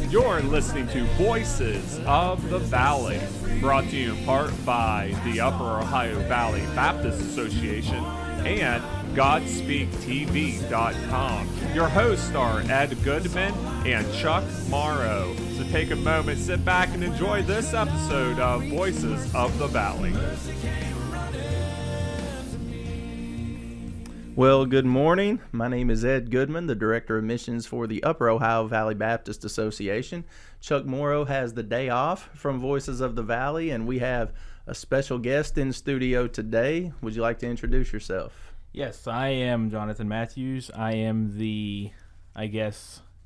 You're listening to Voices of the Valley, brought to you in part by the Upper Ohio Valley Baptist Association and GodspeakTV.com. Your hosts are Ed Goodman and Chuck Morrow. So take a moment, sit back, and enjoy this episode of Voices of the Valley. Well, good morning. My name is Ed Goodman, the Director of Missions for the Upper Ohio Valley Baptist Association. Chuck Morrow has the day off from Voices of the Valley, and we have a special guest in studio today. Would you like to introduce yourself? Yes, I am Johnathan Matthews. I am the,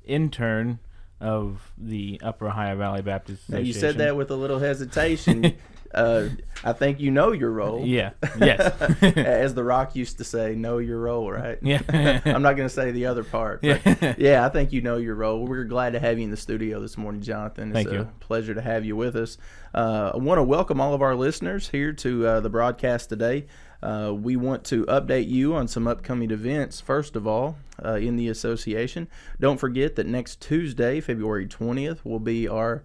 intern of the Upper Ohio Valley Baptist Association. Now, you said that with a little hesitation. I think you know your role. Yeah, yes. As The Rock used to say, know your role, right? Yeah. I'm not going to say the other part. But yeah, I think you know your role. We're glad to have you in the studio this morning, Johnathan. Thank you. It's a pleasure to have you with us. I want to welcome all of our listeners here to the broadcast today. We want to update you on some upcoming events, first of all, in the association. Don't forget that next Tuesday, February 20th, will be our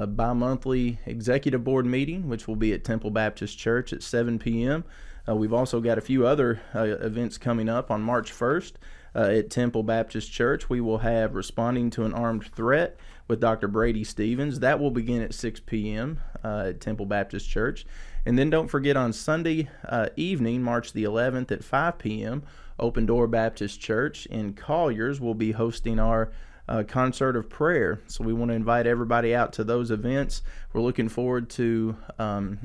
bi-monthly executive board meeting, which will be at Temple Baptist Church at 7 p.m. We've also got a few other events coming up. On March 1st at Temple Baptist Church, we will have Responding to an Armed Threat with Dr. Brady Stevens. That will begin at 6 p.m. At Temple Baptist Church. And then don't forget on Sunday evening, March the 11th at 5 p.m., Open Door Baptist Church in Colliers will be hosting our concert of prayer. So we want to invite everybody out to those events. We're looking forward to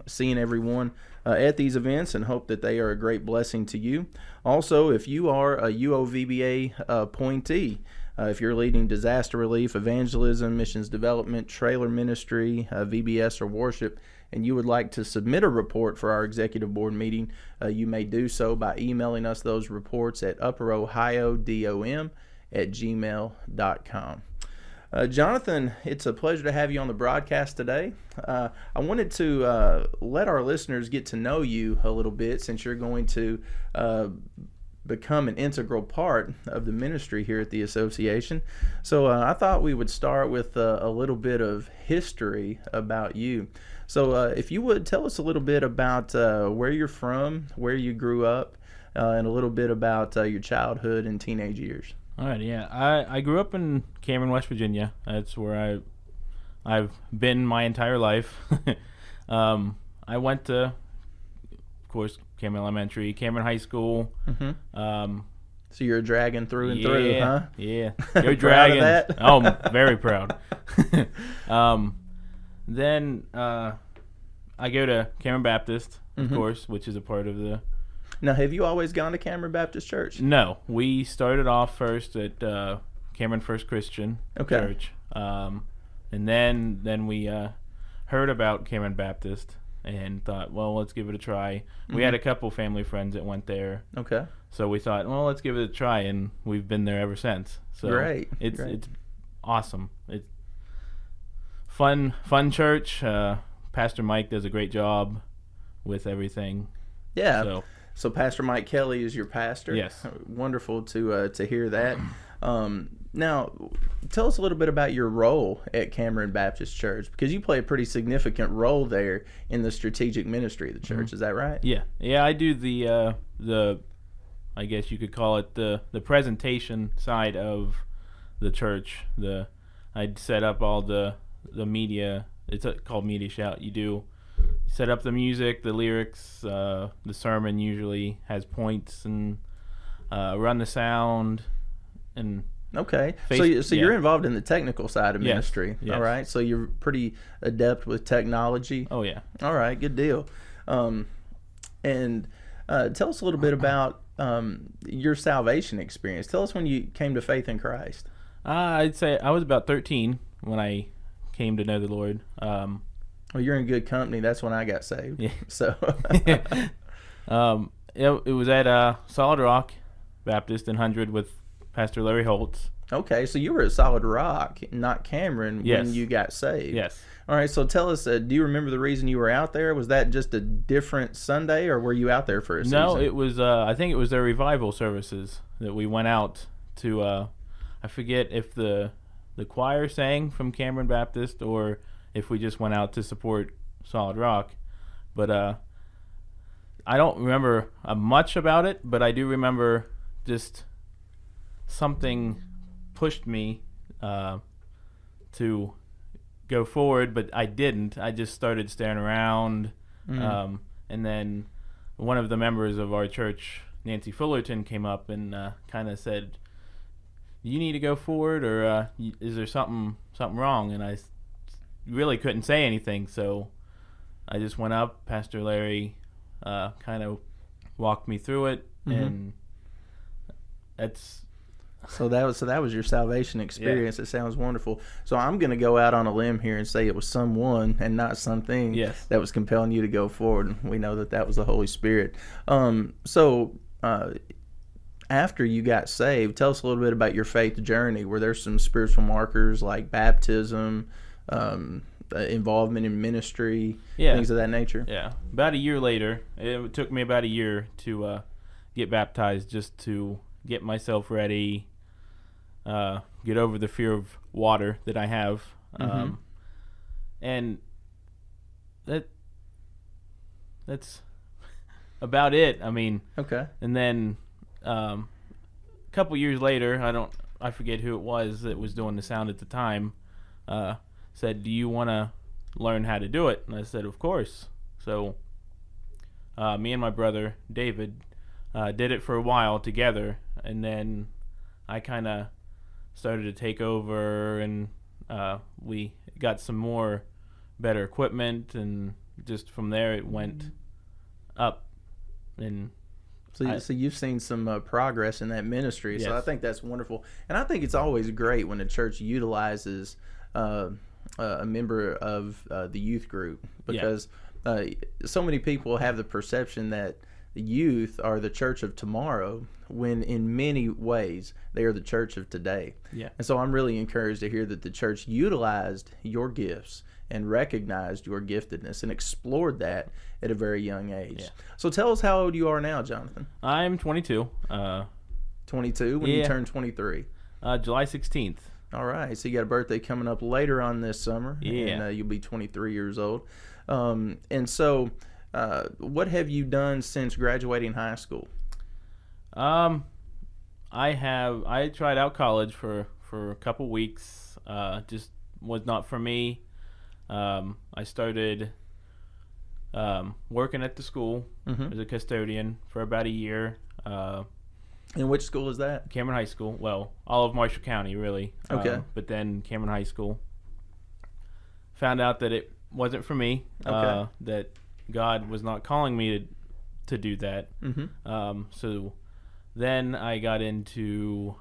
seeing everyone at these events and hope that they are a great blessing to you. Also, if you are a UOVBA appointee, if you're leading disaster relief, evangelism, missions development, trailer ministry, VBS, or worship, and you would like to submit a report for our executive board meeting, you may do so by emailing us those reports at upperohiodom@gmail.com. Johnathan, it's a pleasure to have you on the broadcast today. I wanted to let our listeners get to know you a little bit, since you're going to become an integral part of the ministry here at the association. So I thought we would start with a little bit of history about you. So if you would tell us a little bit about where you're from, where you grew up, and a little bit about your childhood and teenage years. All right, yeah. I grew up in Cameron, West Virginia. That's where I've been my entire life. I went to, of course, Cameron Elementary, Cameron High School. Mm-hmm. So you're a dragon through and through, huh? Yeah. Go Dragons. Proud of that? Oh, I'm very proud. Then I go to Cameron Baptist, of course, which is a part of the... Now, have you always gone to Cameron Baptist Church? No. We started off first at Cameron First Christian Church. And then we heard about Cameron Baptist and thought, well, let's give it a try. We had a couple family friends that went there. Okay. So we thought, well, let's give it a try, and we've been there ever since. So Great. It's awesome. It's fun church. Pastor Mike does a great job with everything. Yeah. So Pastor Mike Kelly is your pastor? Yes. Wonderful to hear that. Now, tell us a little bit about your role at Cameron Baptist Church, because you play a pretty significant role there in the strategic ministry of the church. Is that right? Yeah. Yeah, I do the I guess you could call it the presentation side of the church. I'd set up all the media. It's called Media Shout. You set up the music, the lyrics, the sermon usually has points, and run the sound, and okay. So you're involved in the technical side of ministry. Yes. All right. So you're pretty adept with technology. Oh yeah. All right. Good deal. And tell us a little bit about your salvation experience. Tell us when you came to faith in Christ. I'd say I was about 13 when I came to know the Lord. Well, you're in good company. That's when I got saved. Yeah. So, it was at Solid Rock Baptist in 100 with Pastor Larry Holtz. Okay, so you were at Solid Rock, not Cameron, Yes. when you got saved. Yes. All right, so tell us, do you remember the reason you were out there? Was that just a different Sunday, or were you out there for a season? No, it was, I think it was their revival services that we went out to, I forget if the the choir sang from Cameron Baptist or if we just went out to support Solid Rock. But I don't remember much about it, but I do remember just something pushed me to go forward, but I didn't. I just started staring around. And then one of the members of our church, Nancy Fullerton, came up and kind of said, you need to go forward, or is there something wrong? And I really couldn't say anything, so I just went up. Pastor Larry kind of walked me through it, and that's... So that was your salvation experience. Yeah. It sounds wonderful. So I'm going to go out on a limb here and say it was someone and not something that was compelling you to go forward. And we know that was the Holy Spirit. After you got saved, tell us a little bit about your faith journey. Were there some spiritual markers like baptism, involvement in ministry, things of that nature? Yeah. About a year later, it took me about a year to get baptized, just to get myself ready, get over the fear of water that I have. And that's about it. I mean, okay. And then a couple years later, I forget who it was that was doing the sound at the time, said, do you want to learn how to do it? And I said, of course. So me and my brother David did it for a while together, and then I kind of started to take over, and we got some more better equipment, and just from there it went up. And so you've seen some progress in that ministry. Yes. So I think that's wonderful, and I think it's always great when a church utilizes a member of the youth group, because so many people have the perception that the youth are the church of tomorrow, when in many ways they are the church of today. Yeah. And so I'm really encouraged to hear that the church utilized your gifts and recognized your giftedness and explored that at a very young age. Yeah. So tell us how old you are now, Johnathan. I'm 22. 22? When you turn 23? July 16th. All right. So you got a birthday coming up later on this summer. Yeah. And you'll be 23 years old. And so what have you done since graduating high school? I tried out college for a couple weeks. Just was not for me. I started working at the school as a custodian for about a year. And which school is that? Cameron High School. Well, all of Marshall County, really. Okay. But then Cameron High School. Found out that it wasn't for me. Okay. That God was not calling me to do that. So then I got into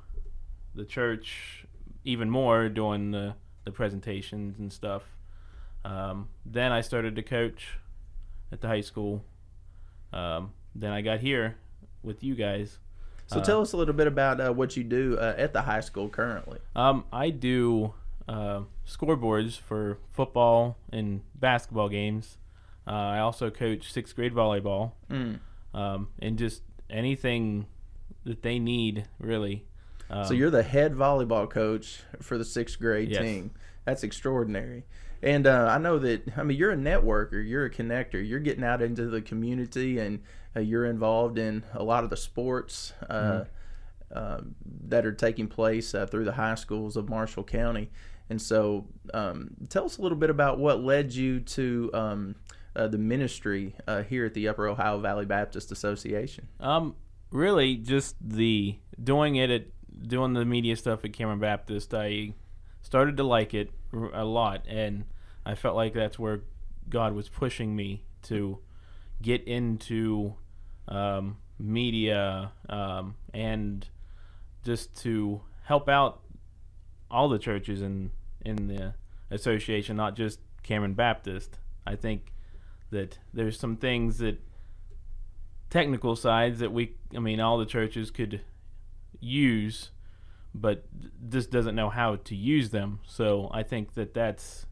the church even more, doing the presentations and stuff. Then I started to coach at the high school. Then I got here with you guys. So tell us a little bit about what you do at the high school currently. I do scoreboards for football and basketball games. I also coach 6th grade volleyball, and just anything that they need, really. So you're the head volleyball coach for the 6th grade Yes. team. That's extraordinary. And I know that, you're a networker, you're a connector, you're getting out into the community, and you're involved in a lot of the sports that are taking place through the high schools of Marshall County. And so tell us a little bit about what led you to the ministry here at the Upper Ohio Valley Baptist Association. Really, just doing the media stuff at Cameron Baptist. I started to like it a lot, and I felt like that's where God was pushing me to get into media and just to help out all the churches in the association, not just Cameron Baptist. I think that there's some things that technical sides that all the churches could use, but just doesn't know how to use them. So I think that's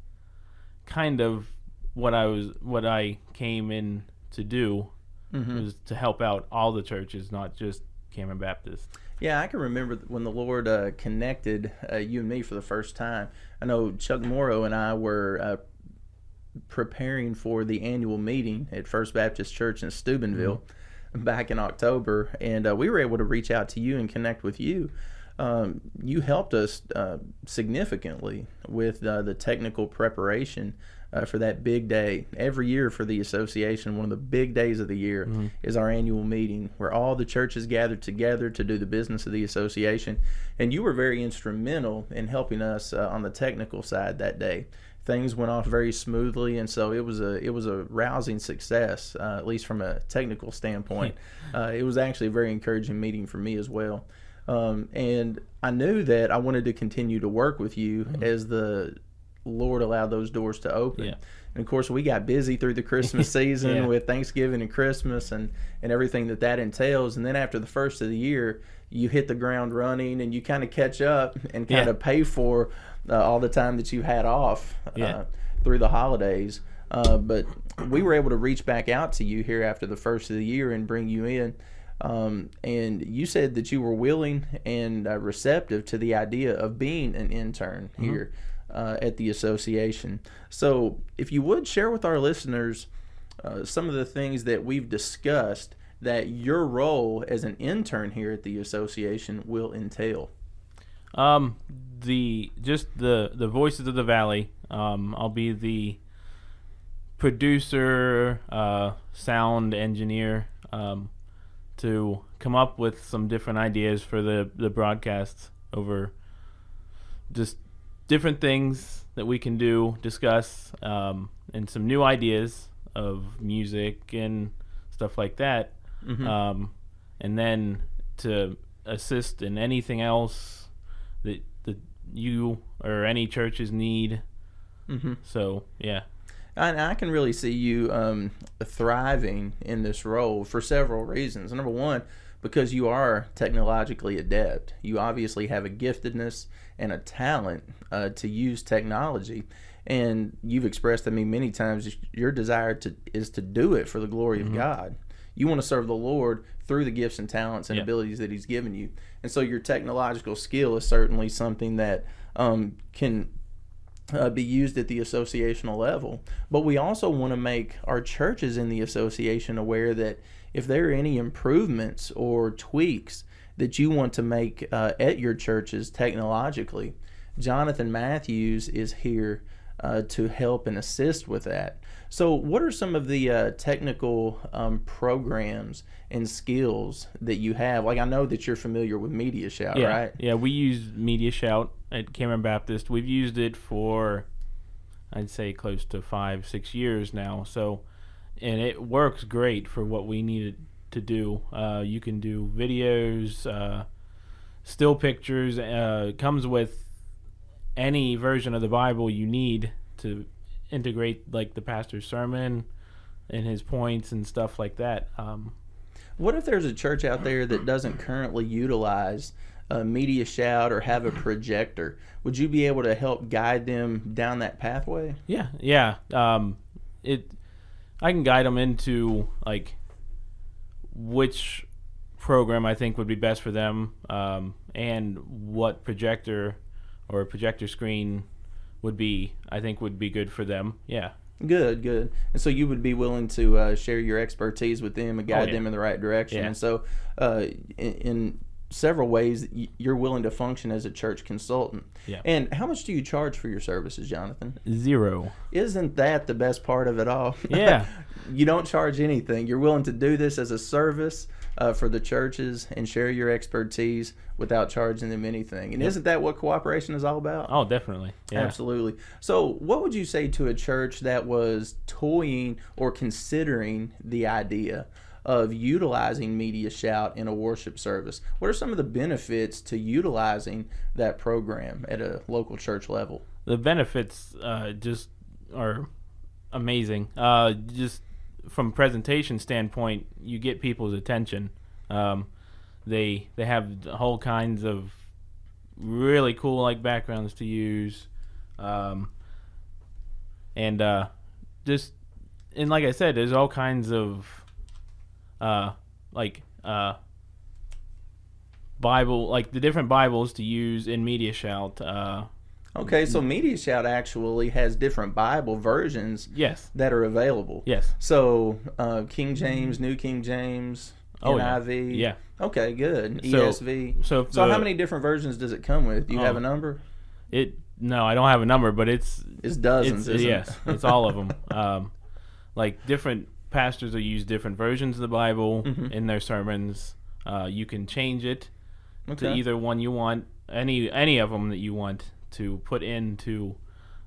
kind of what I came in to do, was to help out all the churches, not just Cameron Baptist. Yeah, I can remember when the Lord connected you and me for the first time. I know Chuck Morrow and I were preparing for the annual meeting at First Baptist Church in Steubenville back in October, and we were able to reach out to you and connect with you. You helped us significantly with the technical preparation for that big day. Every year for the association, one of the big days of the year is our annual meeting where all the churches gather together to do the business of the association. And you were very instrumental in helping us on the technical side that day. Things went off very smoothly, and so it was a rousing success, at least from a technical standpoint. It was actually a very encouraging meeting for me as well. And I knew that I wanted to continue to work with you as the Lord allowed those doors to open. Yeah. And of course, we got busy through the Christmas season with Thanksgiving and Christmas and everything that entails. And then after the first of the year, you hit the ground running and you kind of catch up and kind of pay for all the time that you had off through the holidays. But we were able to reach back out to you here after the first of the year and bring you in. And you said that you were willing and receptive to the idea of being an intern here at the association. So if you would share with our listeners some of the things that we've discussed that your role as an intern here at the association will entail. The Voices of the Valley. I'll be the producer, sound engineer, to come up with some different ideas for the broadcasts over just different things that we can do, discuss, and some new ideas of music and stuff like that. And then to assist in anything else that you or any churches need. So, yeah. And I can really see you thriving in this role for several reasons. Number one, because you are technologically adept. You obviously have a giftedness and a talent to use technology. And you've expressed to me many times your desire is to do it for the glory of God. You want to serve the Lord through the gifts and talents and abilities that He's given you. And so your technological skill is certainly something that can be used at the associational level. But we also want to make our churches in the association aware that if there are any improvements or tweaks that you want to make at your churches technologically, Johnathan Matthews is here to help and assist with that. So what are some of the technical programs and skills that you have? Like, I know that you're familiar with Media Shout, right? Yeah, we use Media Shout at Cameron Baptist. We've used it for, I'd say, close to 5-6 years now. So, and it works great for what we needed to do. You can do videos, still pictures. Comes with any version of the Bible you need to integrate, like the pastor's sermon and his points and stuff like that. What if there's a church out there that doesn't currently utilize Media Shout or have a projector? Would you be able to help guide them down that pathway? Yeah. I can guide them into like which program I think would be best for them, and what projector or projector screen would be good for them. Yeah. Good. And so you would be willing to share your expertise with them and guide them in the right direction. Yeah. And so in several ways, you're willing to function as a church consultant. Yeah. And how much do you charge for your services, Johnathan? 0. Isn't that the best part of it all? Yeah. You don't charge anything. You're willing to do this as a service for the churches and share your expertise without charging them anything. And isn't that what cooperation is all about? Oh, definitely. Yeah. Absolutely. So what would you say to a church that was toying or considering the idea of utilizing Media Shout in a worship service? What are some of the benefits to utilizing that program at a local church level? The benefits just are amazing. Just from presentation standpoint, you get people's attention. They have whole kinds of really cool like backgrounds to use, and like I said, there's all kinds of Bible, like the different Bibles to use in Media Shout. Okay, so Media Shout actually has different Bible versions Yes. that are available. Yes. So King James, New King James, NIV. Yeah. Okay, good. So- ESV. So, So how many different versions does it come with? Do you have a number? No, I don't have a number, but it's dozens, isn't yes, it? it's all of them. Like different pastors will use different versions of the Bible in their sermons. You can change it to either one you want, any of them that you want to put into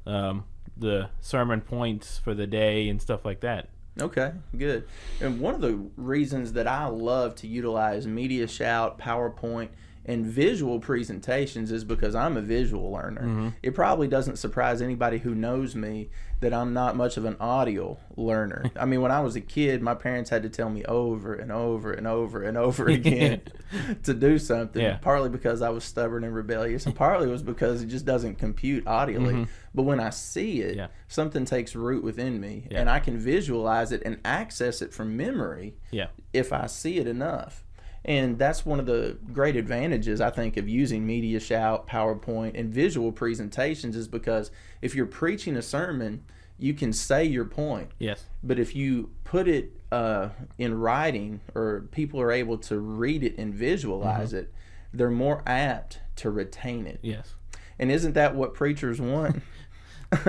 the sermon points for the day and stuff like that. Okay, good. And one of the reasons that I love to utilize Media Shout, PowerPoint, and visual presentations is because I'm a visual learner. It probably doesn't surprise anybody who knows me that I'm not much of an audio learner. I mean, when I was a kid, my parents had to tell me over and over and over and over again to do something, partly because I was stubborn and rebellious, and partly was because it just doesn't compute audibly. But when I see it, something takes root within me, and I can visualize it and access it from memory if I see it enough. And that's one of the great advantages, I think, of using Media Shout, PowerPoint, and visual presentations is because if you're preaching a sermon, you can say your point. Yes. But if you put it in writing or people are able to read it and visualize it, they're more apt to retain it. Yes. And isn't that what preachers want?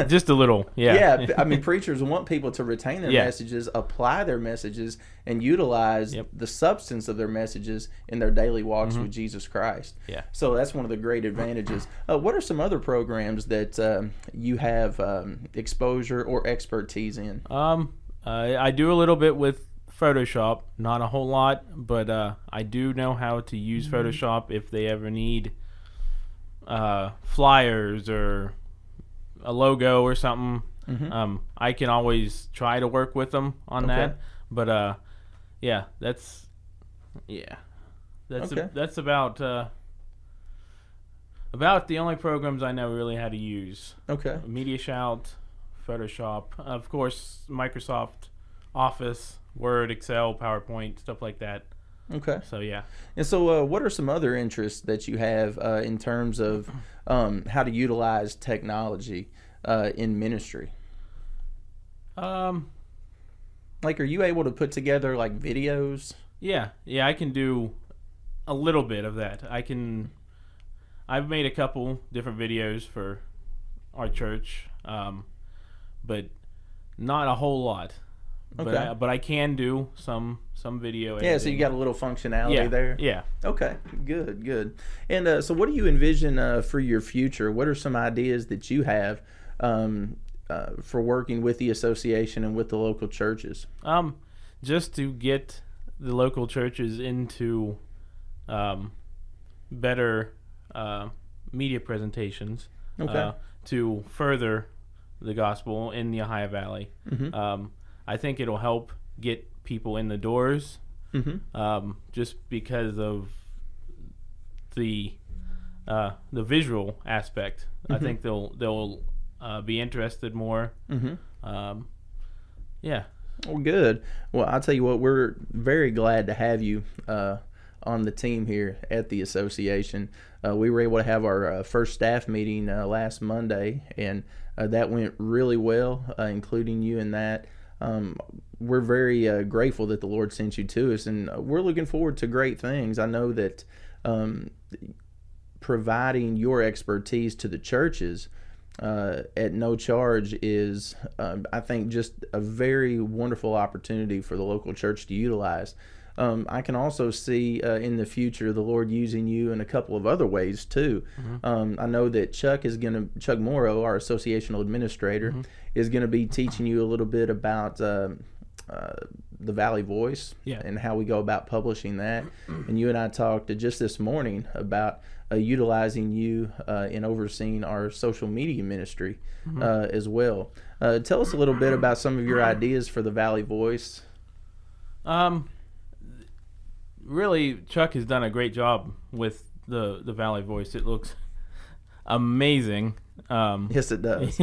Just a little, Yeah, I mean, preachers want people to retain their messages, apply their messages, and utilize the substance of their messages in their daily walks with Jesus Christ. Yeah. So that's one of the great advantages. What are some other programs that you have exposure or expertise in? I do a little bit with Photoshop, not a whole lot, but I do know how to use Photoshop if they ever need flyers or a logo or something. I can always try to work with them on that, but that's about the only programs I know really how to use. Media Shout, Photoshop, of course Microsoft Office, Word, Excel, PowerPoint, stuff like that. So And so what are some other interests that you have in terms of how to utilize technology in ministry? Like, are you able to put together like videos? Yeah, I can do a little bit of that. I've made a couple different videos for our church, but not a whole lot. But I can do some video editing. Yeah, so you got a little functionality there. Yeah. Okay, good. And so what do you envision for your future? What are some ideas that you have for working with the association and with the local churches? Just to get the local churches into better media presentations to further the gospel in the Ohio Valley. I think it'll help get people in the doors, just because of the visual aspect. I think they'll be interested more. Well, good. Well, I'll tell you what, we're very glad to have you on the team here at the association. We were able to have our first staff meeting last Monday, and that went really well, including you in that. We're very grateful that the Lord sent you to us, and we're looking forward to great things. I know that providing your expertise to the churches at no charge is, I think, just a very wonderful opportunity for the local church to utilize. I can also see in the future the Lord using you in a couple of other ways too. I know that Chuck Morrow, our associational administrator, is going to be teaching you a little bit about the Valley Voice and how we go about publishing that. And you and I talked just this morning about utilizing you in overseeing our social media ministry as well. Tell us a little bit about some of your ideas for the Valley Voice. Really, Chuck has done a great job with the Valley Voice. It looks amazing. Yes, it does.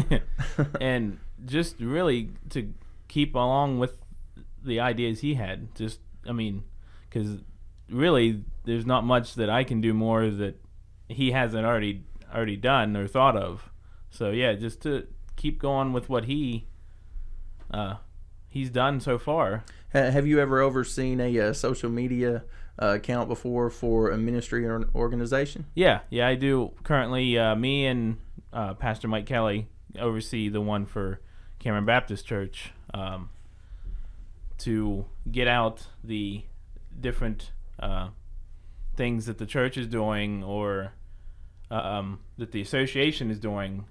And just really to keep along with the ideas he had. Because really there's not much that I can do more that he hasn't already done or thought of. So yeah, just to keep going with what he's done so far. Have you ever overseen a social media account before for a ministry or an organization? Yeah, I do. Currently, me and Pastor Mike Kelly oversee the one for Cameron Baptist Church, to get out the different things that the church is doing or that the association is doing.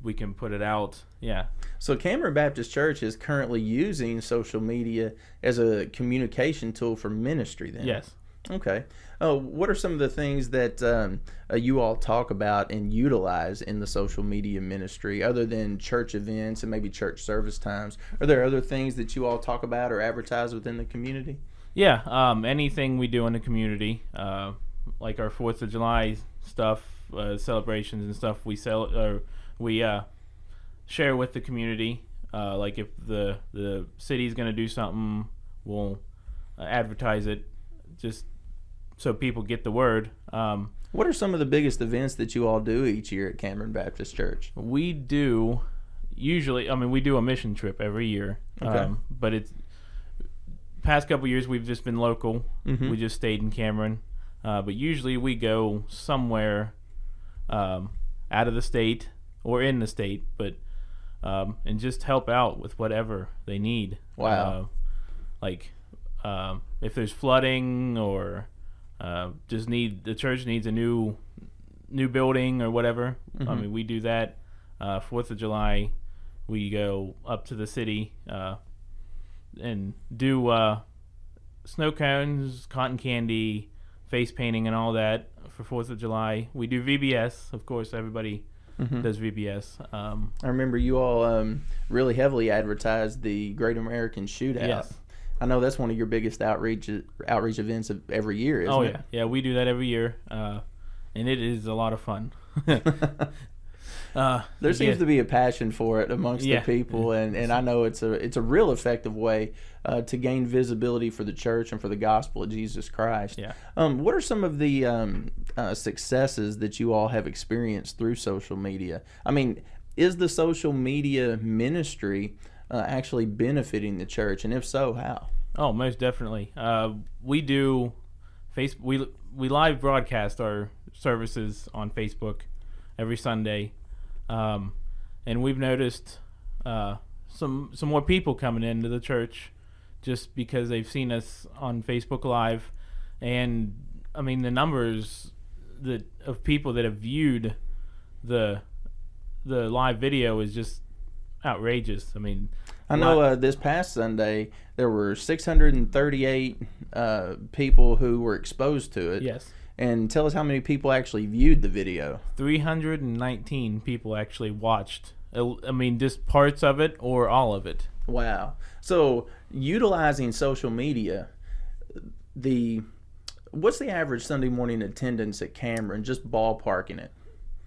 We can put it out. Yeah. So Cameron Baptist Church is currently using social media as a communication tool for ministry then? Yes. Okay. What are some of the things that you all talk about and utilize in the social media ministry other than church events and maybe church service times? Are there other things that you all talk about or advertise within the community? Yeah. Anything we do in the community, like our 4th of July stuff, celebrations and stuff, we share with the community. Like if the city's going to do something, we'll advertise it just so people get the word. What are some of the biggest events that you all do each year at Cameron Baptist Church? We do usually, we do a mission trip every year. Okay. But it's past couple years we've just been local. Mm-hmm. We just stayed in Cameron. But usually we go somewhere out of the state or in the state, but and just help out with whatever they need. Wow. If there's flooding or the church needs a new building or whatever. Mm-hmm. We do that. 4th of July, we go up to the city and do snow cones, cotton candy, face painting, and all that for 4th of July. We do VBS, of course. Everybody does VBS. I remember you all really heavily advertised the Great American Shootout. Yes. I know that's one of your biggest outreach events of every year, isn't it? Yeah, we do that every year, and it is a lot of fun. There seems to be a passion for it amongst the people, and I know it's a real effective way to gain visibility for the church and for the gospel of Jesus Christ. Yeah. What are some of the successes that you all have experienced through social media? Is the social media ministry actually benefiting the church, and if so, how? Oh, most definitely. We do we live broadcast our services on Facebook every Sunday, and we've noticed some more people coming into the church just because they've seen us on Facebook Live, and the numbers of people that have viewed the live video is just outrageous. I know this past Sunday there were 638 people who were exposed to it. Yes. And tell us how many people actually viewed the video. 319 people actually watched. Just parts of it or all of it. Wow. So utilizing social media, what's the average Sunday morning attendance at Cameron? Just ballparking it.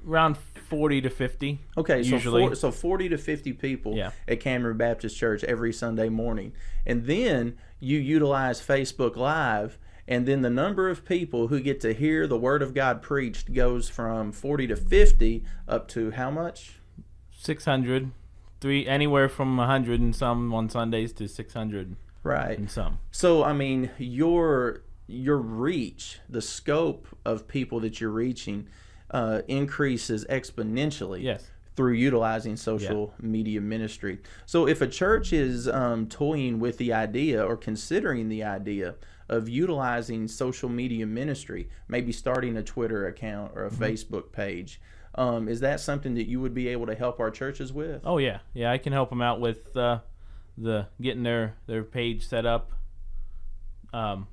Around 40 to 50. Okay, usually. So 40 to 50 people Yeah. at Cameron Baptist Church every Sunday morning. And then you utilize Facebook Live, and then the number of people who get to hear the Word of God preached goes from 40 to 50 up to how much? 600. Anywhere from 100 and some on Sundays to 600 right. and some. So, your reach, the scope of people that you're reaching increases exponentially. Yes. Through utilizing social media ministry. So if a church is toying with the idea or considering the idea of utilizing social media ministry, maybe starting a Twitter account or a Facebook page, is that something that you would be able to help our churches with? Oh yeah, I can help them out with the getting their page set up, and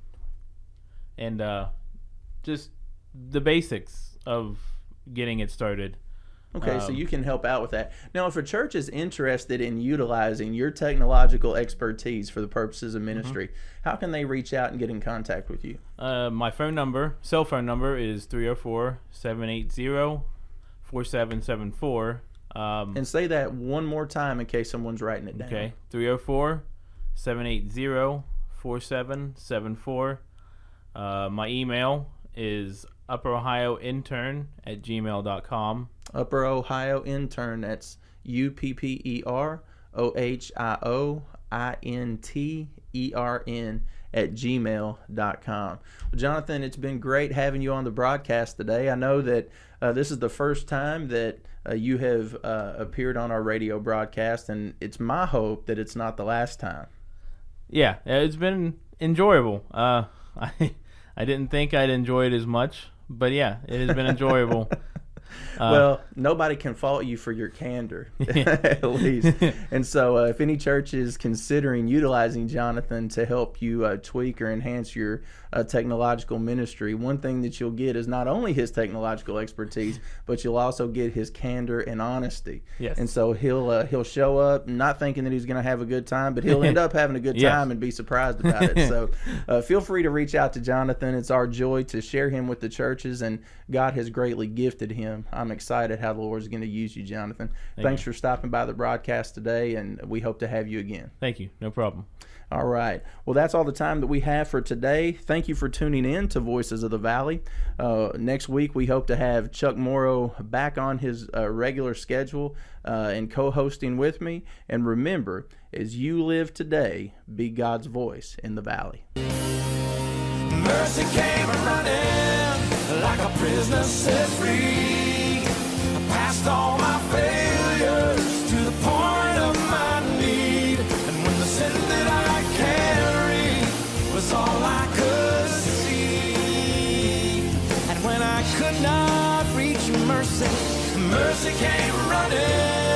just the basics of getting it started. Okay, so you can help out with that. Now, if a church is interested in utilizing your technological expertise for the purposes of ministry, how can they reach out and get in contact with you? My cell phone number is 304-780-4774. And say that one more time in case someone's writing it down. Okay, 304-780-4774. My email is upperohiointern@gmail.com. Upper Ohio Intern, that's UPPEROHIOINTERN @gmail.com. Well, Johnathan, it's been great having you on the broadcast today. I know that this is the first time that you have appeared on our radio broadcast, and it's my hope that it's not the last time. Yeah, it's been enjoyable. I didn't think I'd enjoy it as much, but yeah, it has been enjoyable. Well, nobody can fault you for your candor, at least. And so if any church is considering utilizing Johnathan to help you tweak or enhance your technological ministry, one thing that you'll get is not only his technological expertise, but you'll also get his candor and honesty. Yes. And so he'll show up not thinking that he's going to have a good time, but he'll end up having a good time and be surprised about it. So feel free to reach out to Johnathan. It's our joy to share him with the churches, and God has greatly gifted him. I'm excited how the Lord is going to use you, Johnathan. Thanks for stopping by the broadcast today, and we hope to have you again. Thank you. No problem. All right. Well, that's all the time that we have for today. Thank you for tuning in to Voices of the Valley. Next week, we hope to have Chuck Morrow back on his regular schedule and co-hosting with me. And remember, as you live today, be God's voice in the valley. Mercy came running like a prisoner set free. I passed all my failures to the point of my need. And when the sin that I carried was all I could see, and when I could not reach mercy, mercy came running.